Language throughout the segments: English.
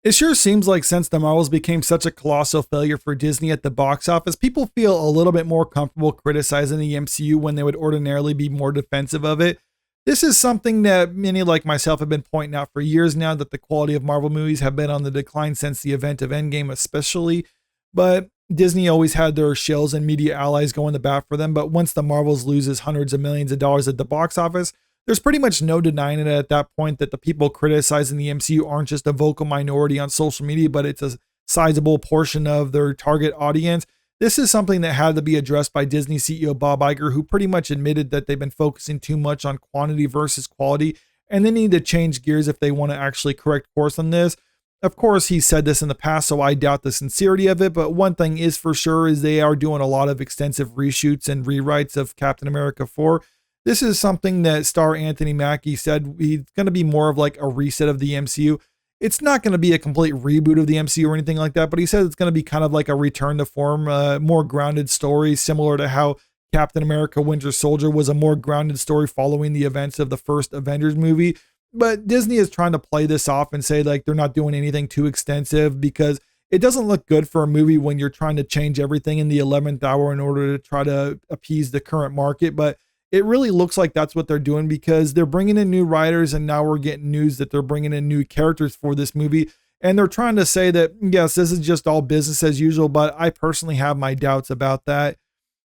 It sure seems like since the Marvels became such a colossal failure for Disney at the box office, people feel a little bit more comfortable criticizing the MCU when they would ordinarily be more defensive of it. This is something that many like myself have been pointing out for years now, that the quality of Marvel movies have been on the decline since the event of Endgame especially, but Disney always had their shills and media allies going to bat for them. But once the Marvels loses hundreds of millions of dollars at the box office, there's pretty much no denying it at that point that the people criticizing the MCU aren't just a vocal minority on social media, but it's a sizable portion of their target audience. This is something that had to be addressed by Disney CEO Bob Iger, who pretty much admitted that they've been focusing too much on quantity versus quality, and they need to change gears if they want to actually correct course on this. Of course, he said this in the past, so I doubt the sincerity of it, but one thing is for sure is they are doing a lot of extensive reshoots and rewrites of Captain America 4. This is something that star Anthony Mackie said he's going to be more of like a reset of the MCU. It's not going to be a complete reboot of the MCU or anything like that, but he said it's going to be kind of like a return to form, more grounded story, similar to how Captain America Winter Soldier was a more grounded story following the events of the first Avengers movie. But Disney is trying to play this off and say like they're not doing anything too extensive, because it doesn't look good for a movie when you're trying to change everything in the 11th hour in order to try to appease the current market. But it really looks like that's what they're doing, because they're bringing in new writers, and now we're getting news that they're bringing in new characters for this movie. And they're trying to say that, yes, this is just all business as usual, but I personally have my doubts about that.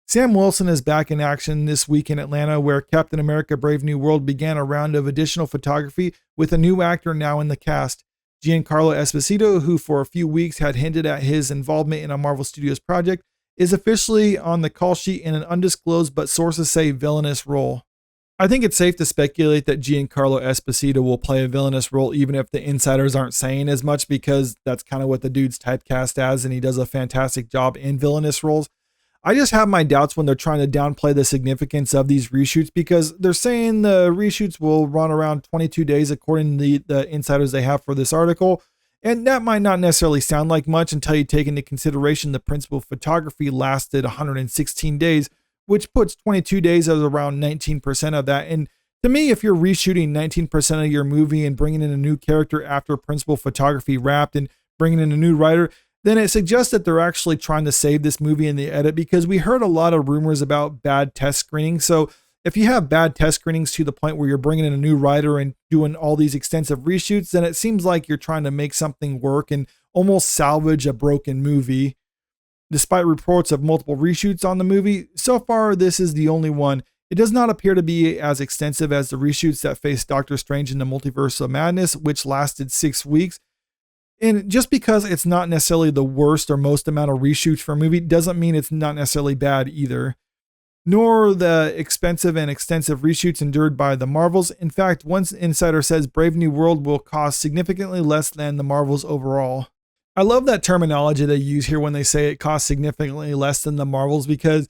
Sam Wilson is back in action this week in Atlanta, where Captain America Brave New World began a round of additional photography with a new actor now in the cast. Giancarlo Esposito, who for a few weeks had hinted at his involvement in a Marvel Studios project, is officially on the call sheet in an undisclosed but sources say villainous role. I think it's safe to speculate that Giancarlo Esposito will play a villainous role, even if the insiders aren't saying as much, because that's kind of what the dude's typecast as, and he does a fantastic job in villainous roles. I just have my doubts when they're trying to downplay the significance of these reshoots, because they're saying the reshoots will run around 22 days according to the insiders they have for this article. And that might not necessarily sound like much until you take into consideration the principal photography lasted 116 days, which puts 22 days as around 19% of that. And to me, if you're reshooting 19% of your movie and bringing in a new character after principal photography wrapped and bringing in a new writer, then it suggests that they're actually trying to save this movie in the edit, because we heard a lot of rumors about bad test screenings. So if you have bad test screenings to the point where you're bringing in a new writer and doing all these extensive reshoots, then it seems like you're trying to make something work and almost salvage a broken movie. Despite reports of multiple reshoots on the movie, so far this is the only one. It does not appear to be as extensive as the reshoots that faced Doctor Strange in the Multiverse of Madness, which lasted 6 weeks. And just because it's not necessarily the worst or most amount of reshoots for a movie doesn't mean it's not necessarily bad either, nor the expensive and extensive reshoots endured by the Marvels. In fact, one insider says Brave New World will cost significantly less than the Marvels overall. I love that terminology they use here when they say it costs significantly less than the Marvels, because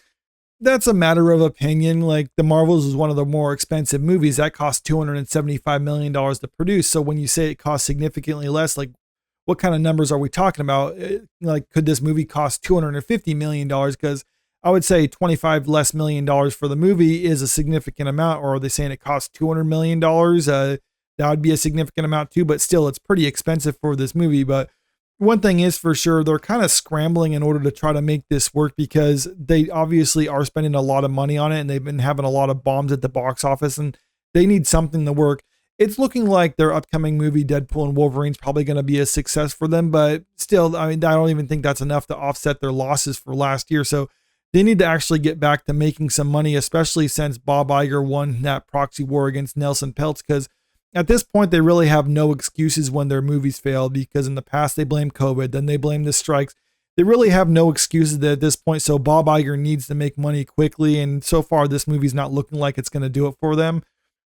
that's a matter of opinion. Like, the Marvels is one of the more expensive movies that cost $275 million to produce. So when you say it costs significantly less, like, what kind of numbers are we talking about? Like, could this movie cost $250 million? Because I would say $25 less million for the movie is a significant amount. Or are they saying it costs $200 million? That would be a significant amount too, but still it's pretty expensive for this movie. But one thing is for sure, they're kind of scrambling in order to try to make this work, because they obviously are spending a lot of money on it, and they've been having a lot of bombs at the box office, and they need something to work. It's looking like their upcoming movie, Deadpool and Wolverine, is probably going to be a success for them, but still, I mean, I don't even think that's enough to offset their losses for last year. So they need to actually get back to making some money, especially since Bob Iger won that proxy war against Nelson Peltz, because at this point, they really have no excuses when their movies fail, because in the past they blamed COVID, then they blamed the strikes. They really have no excuses at this point, so Bob Iger needs to make money quickly, and so far this movie's not looking like it's going to do it for them.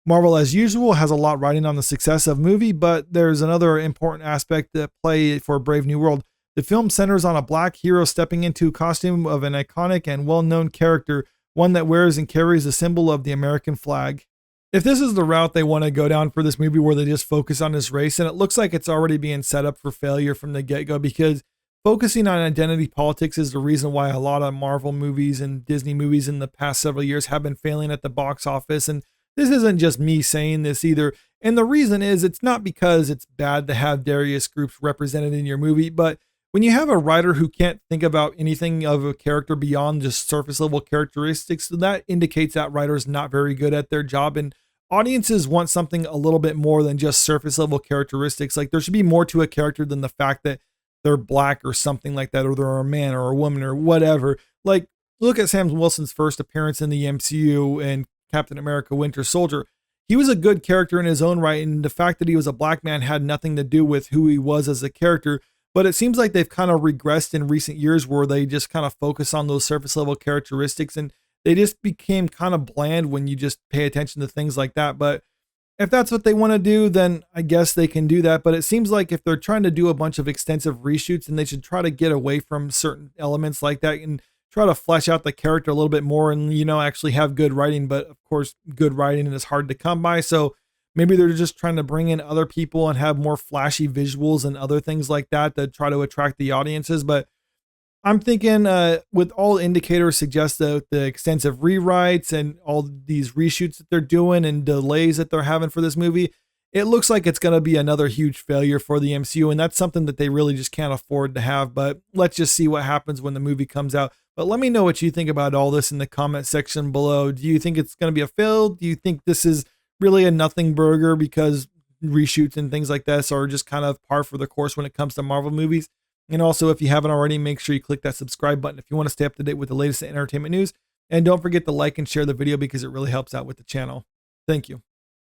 Marvel, as usual, has a lot riding on the success of movie, but there's another important aspect at play for Brave New World. The film centers on a black hero stepping into a costume of an iconic and well-known character, one that wears and carries the symbol of the American flag. If this is the route they want to go down for this movie, where they just focus on this race, and it looks like it's already being set up for failure from the get-go, because focusing on identity politics is the reason why a lot of Marvel movies and Disney movies in the past several years have been failing at the box office. And This isn't just me saying this either. And the reason is it's not because it's bad to have various groups represented in your movie, but when you have a writer who can't think about anything of a character beyond just surface level characteristics, that indicates that writer is not very good at their job. And audiences want something a little bit more than just surface level characteristics. Like there should be more to a character than the fact that they're black or something like that, or they're a man or a woman or whatever. Like look at Sam Wilson's first appearance in the MCU and Captain America Winter Soldier. He was a good character in his own right, and the fact that he was a black man had nothing to do with who he was as a character. But it seems like they've kind of regressed in recent years where they just kind of focus on those surface level characteristics, and they just became kind of bland when you just pay attention to things like that. But if that's what they want to do, then I guess they can do that. But it seems like if they're trying to do a bunch of extensive reshoots, and they should try to get away from certain elements like that and try to flesh out the character a little bit more and, actually have good writing. But of course, good writing is hard to come by. So maybe they're just trying to bring in other people and have more flashy visuals and other things like that to try to attract the audiences. But I'm thinking with all indicators suggest that the extensive rewrites and all these reshoots that they're doing and delays that they're having for this movie, it looks like it's going to be another huge failure for the MCU. And that's something that they really just can't afford to have. But let's just see what happens when the movie comes out. But let me know what you think about all this in the comment section below. Do you think it's going to be a fail? Do you think this is really a nothing burger because reshoots and things like this are just kind of par for the course when it comes to Marvel movies? And also, if you haven't already, make sure you click that subscribe button if you want to stay up to date with the latest entertainment news. And don't forget to like and share the video because it really helps out with the channel. Thank you.